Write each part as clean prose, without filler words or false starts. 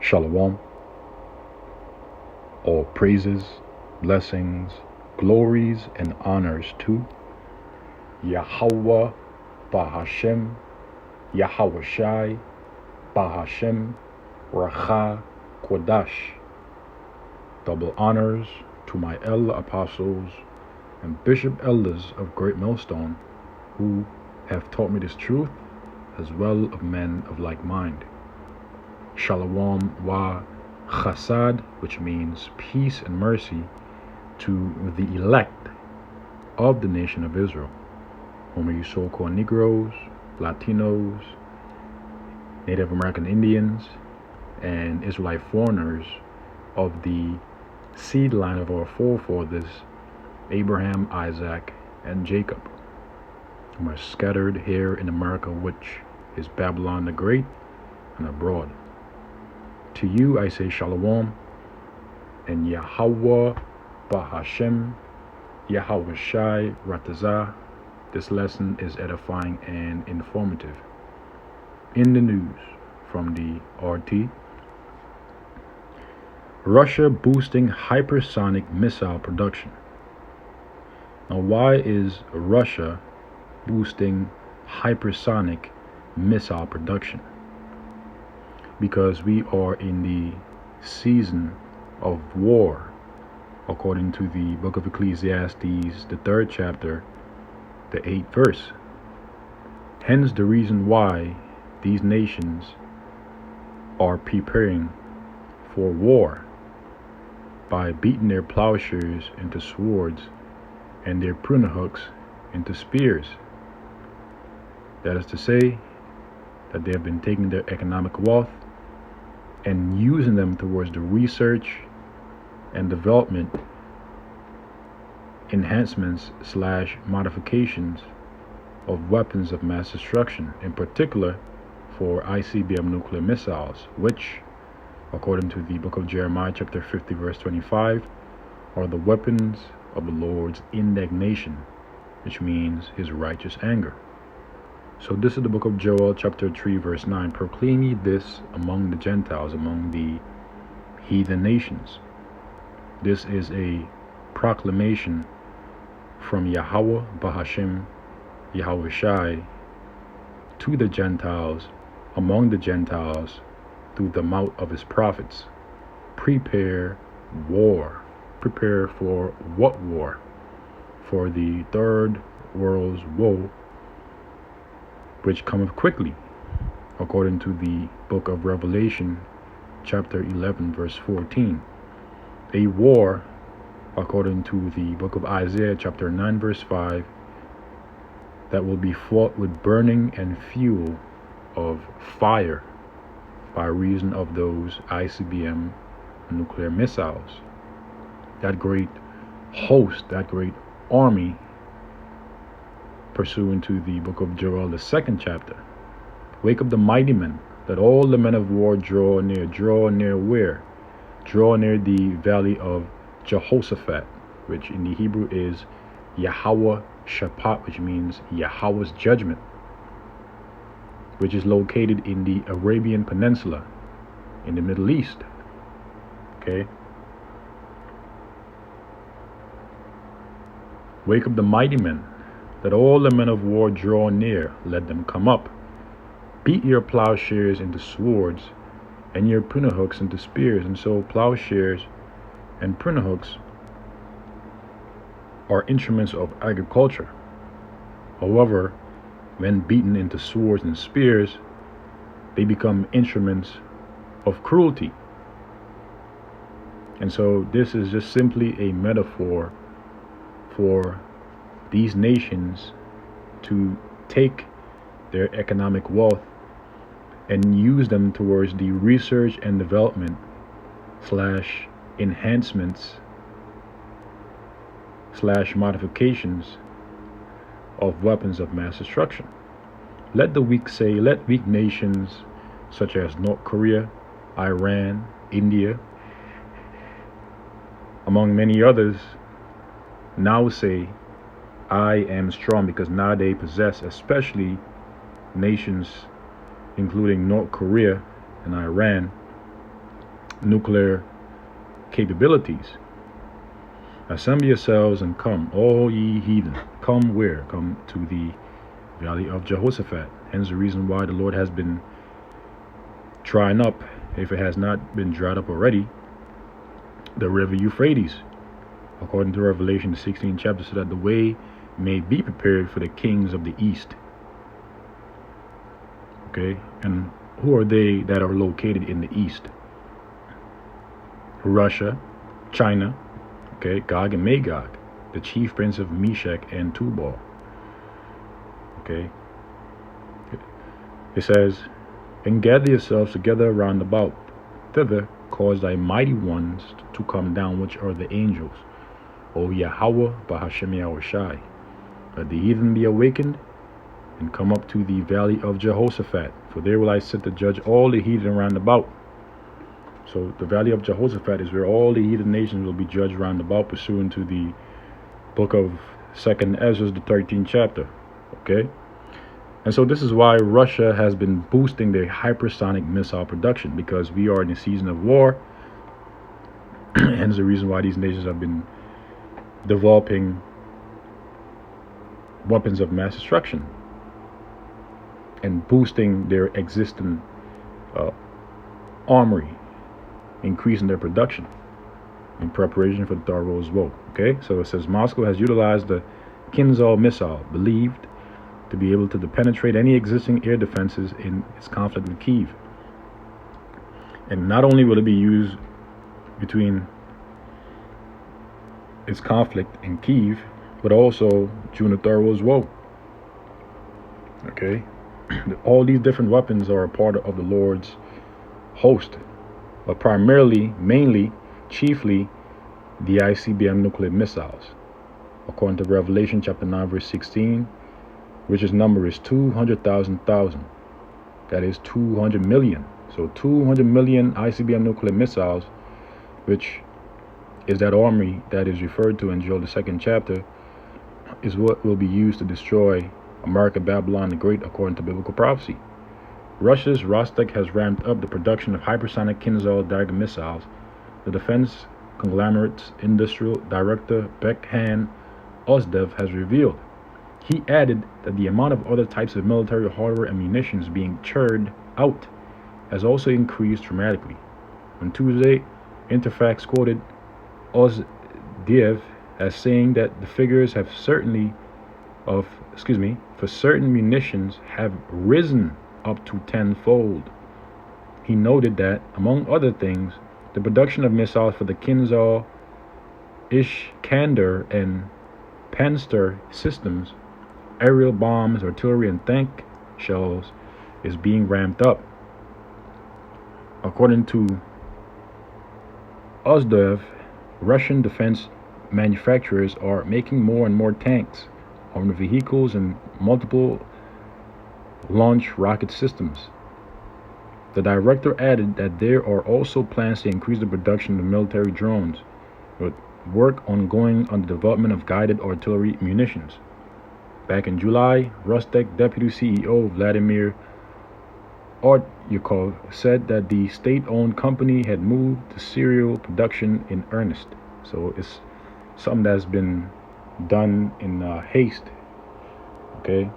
Shalom, all praises, blessings, glories, and honors to Yahweh Bahashem, Yahweh Shai, Bahashem, Racha Kodash. Double honors to my elder apostles and bishop elders of Great Millstone, who have taught me this truth, as well of men of like mind. Shalom wa chasad, which means peace and mercy, to the elect of the nation of Israel, whom you so-called Negroes, Latinos, Native American Indians, and Israelite foreigners of the seed line of our forefathers, Abraham, Isaac, and Jacob, whom are scattered here in America, which is Babylon the Great, and abroad. To you I say Shalom, and Yahweh Bahashem, Yahweh Shai Ratazah. This lesson is edifying and informative. In the news from the RT, Russia boosting hypersonic missile production. Now, why is Russia boosting hypersonic missile production? Because we are in the season of war, according to the book of Ecclesiastes, the 3rd chapter, the 8th verse. Hence the reason why these nations are preparing for war by beating their plowshares into swords and their pruning hooks into spears. That is to say, that they have been taking their economic wealth and using them towards the research and development, enhancements / modifications of weapons of mass destruction, in particular for ICBM nuclear missiles, which, according to the book of Jeremiah chapter 50 verse 25, are the weapons of the Lord's indignation, which means his righteous anger. So this is the book of Joel chapter 3 verse 9. Proclaim ye this among the Gentiles, among the heathen nations. This is a proclamation from Yahweh Bahashem, Yahweh Shai, to the Gentiles, among the Gentiles, through the mouth of his prophets. Prepare war. Prepare for what war? For the third world's woe, which cometh quickly, according to the book of Revelation chapter 11 verse 14. A war, according to the book of Isaiah chapter 9 verse 5, that will be fought with burning and fuel of fire by reason of those ICBM nuclear missiles. That great host, that great army, pursuant to the book of Joel, the 2nd chapter. Wake up the mighty men, that all the men of war draw near. Draw near where? Draw near the valley of Jehoshaphat, which in the Hebrew is Yahweh Shaphat, which means Yahweh's judgment, which is located in the Arabian Peninsula, in the Middle East. Okay? Wake up the mighty men, that all the men of war draw near, let them come up. Beat your plowshares into swords, and your pruning hooks into spears. And so plowshares and pruning hooks are instruments of agriculture. However, when beaten into swords and spears, they become instruments of cruelty. And so this is just simply a metaphor for these nations to take their economic wealth and use them towards the research and development / enhancements / modifications of weapons of mass destruction. Let the weak say, let weak nations such as North Korea, Iran, India, among many others, now say, I am strong, because now they possess, especially nations including North Korea and Iran, nuclear capabilities. Assemble yourselves and come, all ye heathen. Come where? Come to the valley of Jehoshaphat. Hence the reason why the Lord has been drying up, if it has not been dried up already, the river Euphrates, according to Revelation the 16th chapter, so that the way may be prepared for the kings of the east. Okay, and who are they that are located in the east? Russia, China, okay, Gog and Magog, the chief prince of Meshach and Tubal. Okay, it says, and gather yourselves together round about, thither cause thy mighty ones to come down, which are the angels, O Yahweh Bahashem Yahushai. Let the heathen be awakened, and come up to the valley of Jehoshaphat, for there will I sit to judge all the heathen round about. So the valley of Jehoshaphat is where all the heathen nations will be judged round about, pursuant to the book of 2nd Ezra, the 13th chapter. Okay? And so this is why Russia has been boosting their hypersonic missile production, because we are in a season of war. Hence the reason why these nations have been developing weapons of mass destruction and boosting their existing armory, increasing their production in preparation for the Third World War. Okay, so it says Moscow has utilized the Kinzhal missile, believed to be able to penetrate any existing air defenses in its conflict with Kyiv. And not only will it be used between its conflict in Kyiv, but also during the Third World War. Okay, all these different weapons are a part of the Lord's host, but primarily, mainly, chiefly, the ICBM nuclear missiles, according to Revelation chapter 9 verse 16, which its number is 200,000,000. That is 200 million. So 200 million ICBM nuclear missiles, which is that army that is referred to in Joel the 2nd chapter, is what will be used to destroy America, Babylon the Great, according to biblical prophecy. Russia's Rostec has ramped up the production of hypersonic Kinzhal Dagger missiles. The defense conglomerate's industrial director Bekhan Ozdev has revealed. He added that the amount of other types of military hardware and munitions being churned out has also increased dramatically. On Tuesday, Interfax quoted Ozdev as saying that the figures have for certain munitions have risen up to tenfold. He noted that, among other things, the production of missiles for the Kinzhal, Iskander, and Pantsir systems, aerial bombs, artillery, and tank shells is being ramped up. According to Ozdev, Russian defense manufacturers are making more and more tanks, armored vehicles, and multiple launch rocket systems. The director added that there are also plans to increase the production of military drones, with work ongoing on the development of guided artillery munitions. Back in July, Rostec Deputy CEO Vladimir Ortyukov said that the state-owned company had moved to serial production in earnest. So it's something that's been done in haste. Okay.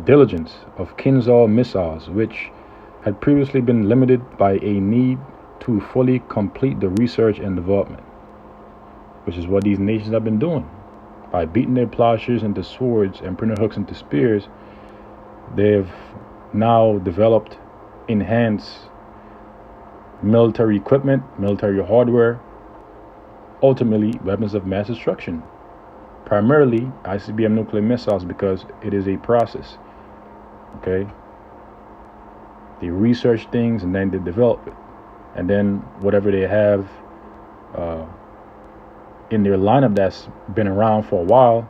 Diligence of Kinzhal missiles, which had previously been limited by a need to fully complete the research and development, which is what these nations have been doing. By beating their plowshares into swords and printer hooks into spears, they've now developed enhanced military equipment, military hardware, ultimately weapons of mass destruction. Primarily ICBM nuclear missiles, because it is a process. Okay, they research things and then they develop it, and then whatever they have in their lineup that's been around for a while,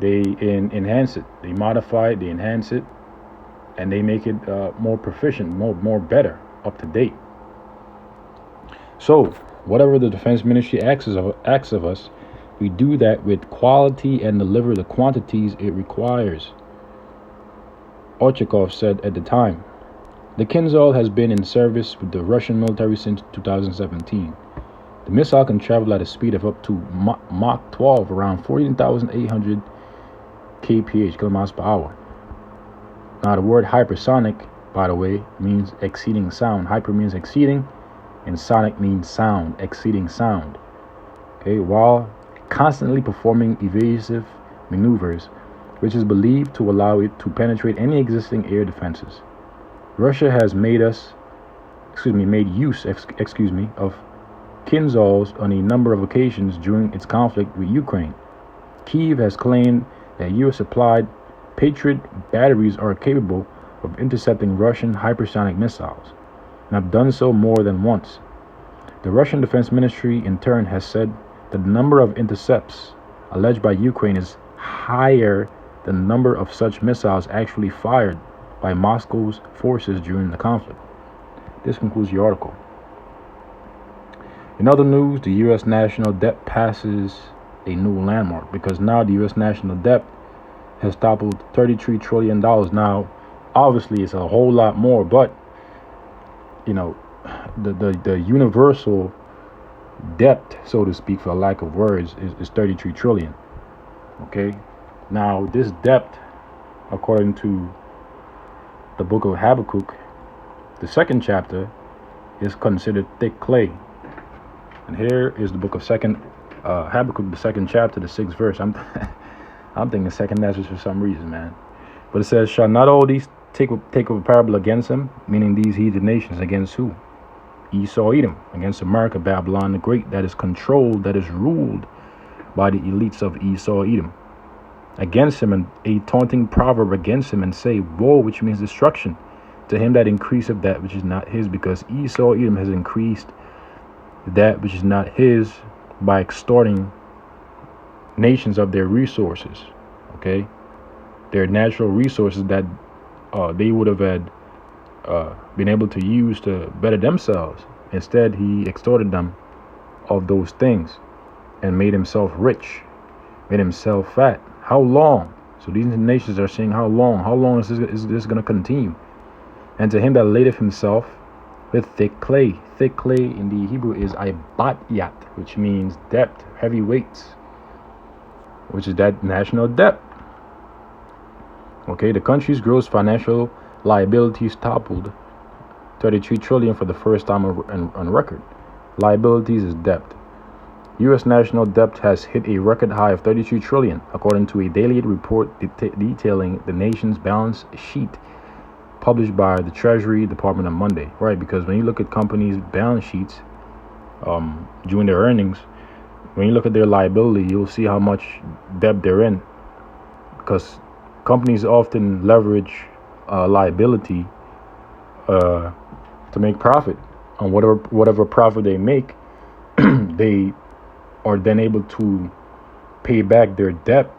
they enhance it, they modify it, they enhance it, and they make it more proficient, more better, up to date. So whatever the defense ministry asks of us, we do that with quality and deliver the quantities it requires, Ortyukov said at the time. The Kinzhal has been in service with the Russian military since 2017. The missile can travel at a speed of up to Mach 12, around 14,800 kph, kilometers per hour. Now, the word hypersonic, by the way, means exceeding sound. Hyper means exceeding, and sonic means sound, exceeding sound. Okay, while constantly performing evasive maneuvers, which is believed to allow it to penetrate any existing air defenses. Russia has made use of Kinzhals on a number of occasions during its conflict with Ukraine. Kyiv has claimed that US-supplied Patriot batteries are capable of intercepting Russian hypersonic missiles, and have done so more than once. The Russian Defense Ministry, in turn, has said that the number of intercepts alleged by Ukraine is higher than the number of such missiles actually fired by Moscow's forces during the conflict. This concludes the article. In other news, the U.S. national debt passes a new landmark, because now the U.S. national debt has toppled $33 trillion. Now, obviously, it's a whole lot more, but the universal debt, so to speak, for lack of words, is 33 trillion. Okay, now this debt, according to the book of Habakkuk, the second chapter, is considered thick clay. And here is the book of Habakkuk, the second chapter, the 6th verse. I'm thinking second message for some reason, man. But it says, shall not all these take up a parable against him, meaning these heathen nations, against who? Esau, Edom, against America, Babylon the Great, that is controlled, that is ruled by the elites of Esau, Edom. Against him, and a taunting proverb against him, and say, woe, which means destruction, to him that increaseth that which is not his, because Esau, Edom has increased that which is not his by extorting nations of their resources. Okay, their natural resources that they would have had been able to use to better themselves. Instead, he extorted them of those things and made himself rich, made himself fat. How long? So these nations are saying, how long? How long is this going to continue? And to him that ladeth himself with thick clay. Thick clay in the Hebrew is ibatyat, which means debt, heavy weights, which is that national debt. Okay, the country's gross financial liabilities toppled 33 trillion for the first time on record. Liabilities is debt. U.S. national debt has hit a record high of 32 trillion, according to a daily report detailing the nation's balance sheet published by the Treasury Department on Monday. Right, because when you look at companies' balance sheets during their earnings, when you look at their liability, you'll see how much debt they're in, because companies often leverage liability to make profit. On whatever profit they make, they are then able to pay back their debt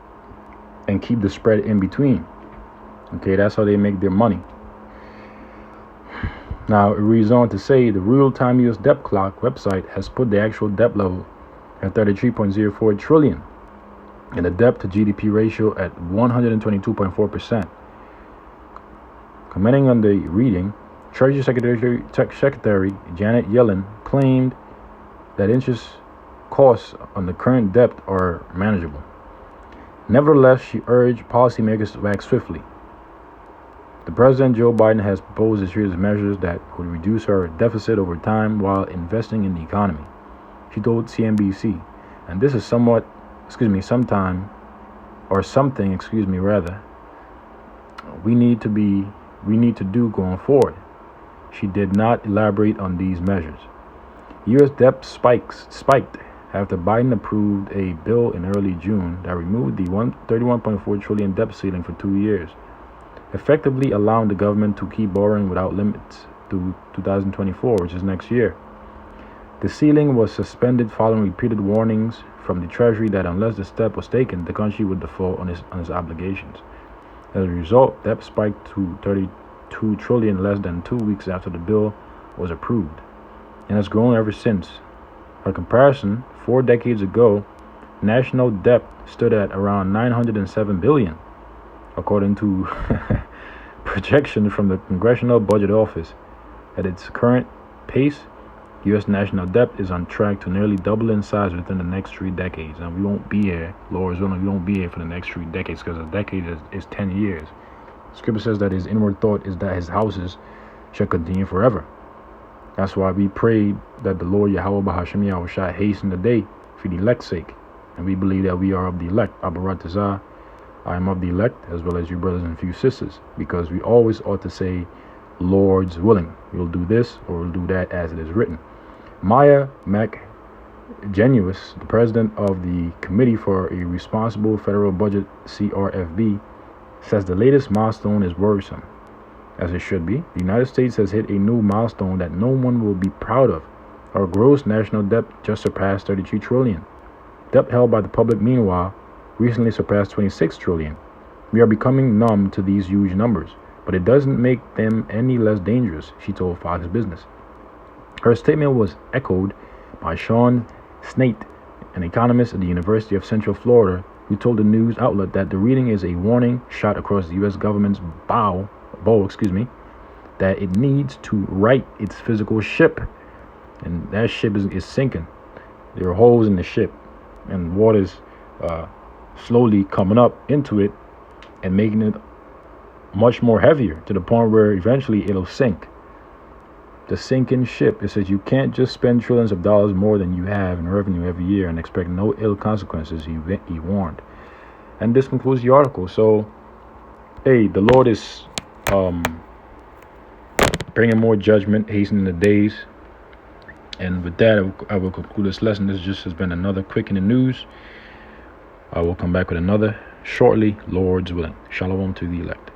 and keep the spread in between. Okay, that's how they make their money. Now, it reads on to say the real-time U.S. debt clock website has put the actual debt level at 33.04 trillion and the debt to GDP ratio at 122.4%. Commenting on the reading, Treasury Secretary Janet Yellen claimed that interest costs on the current debt are manageable. Nevertheless, she urged policymakers to act swiftly. The President Joe Biden has proposed a series of measures that would reduce our deficit over time while investing in the economy, she told CNBC. And this is something we need to do going forward. She did not elaborate on these measures. U.S. debt spiked after Biden approved a bill in early June that removed the $31.4 trillion debt ceiling for 2 years, effectively allowing the government to keep borrowing without limits through 2024, which is next year. The ceiling was suspended following repeated warnings from the Treasury that unless the step was taken, the country would default on its obligations. As a result, debt spiked to $32 trillion less than 2 weeks after the bill was approved, and has grown ever since. For comparison, 4 decades ago, national debt stood at around $907 billion, according to projections from the Congressional Budget Office, at its current pace, U.S. national debt is on track to nearly double in size within the next 3 decades. And we won't be here, Lord's willing, we won't be here for the next 3 decades, because a decade is 10 years. Scripture says that his inward thought is that his houses shall continue forever. That's why we pray that the Lord Yahweh Bahasham Yahushua hasten the day for the elect's sake. And we believe that we are of the elect. Abaratazah, I am of the elect, as well as you brothers and few sisters, because we always ought to say, Lord's willing. We'll do this or we'll do that as it is written. Maya McGenuis, the president of the Committee for a Responsible Federal Budget, CRFB, says the latest milestone is worrisome, as it should be. The United States has hit a new milestone that no one will be proud of. Our gross national debt just surpassed 33 trillion. Debt held by the public, meanwhile, recently surpassed 26 trillion. We are becoming numb to these huge numbers, but it doesn't make them any less dangerous, she told Fox Business. Her statement was echoed by Sean Snate, an economist at the University of Central Florida, who told the news outlet that the reading is a warning shot across the U.S. government's bow, that it needs to right its physical ship, and that ship is sinking. There are holes in the ship, and water's slowly coming up into it and making it much more heavier, to the point where eventually it'll sink. The sinking ship. It says you can't just spend trillions of dollars more than you have in revenue every year and expect no ill consequences, he warned. And this concludes the article. So, hey, the Lord is bringing more judgment, hastening the days. And with that, I will conclude this lesson. This just has been another quick in the news. I will come back with another shortly, Lord's willing. Shalom to the elect.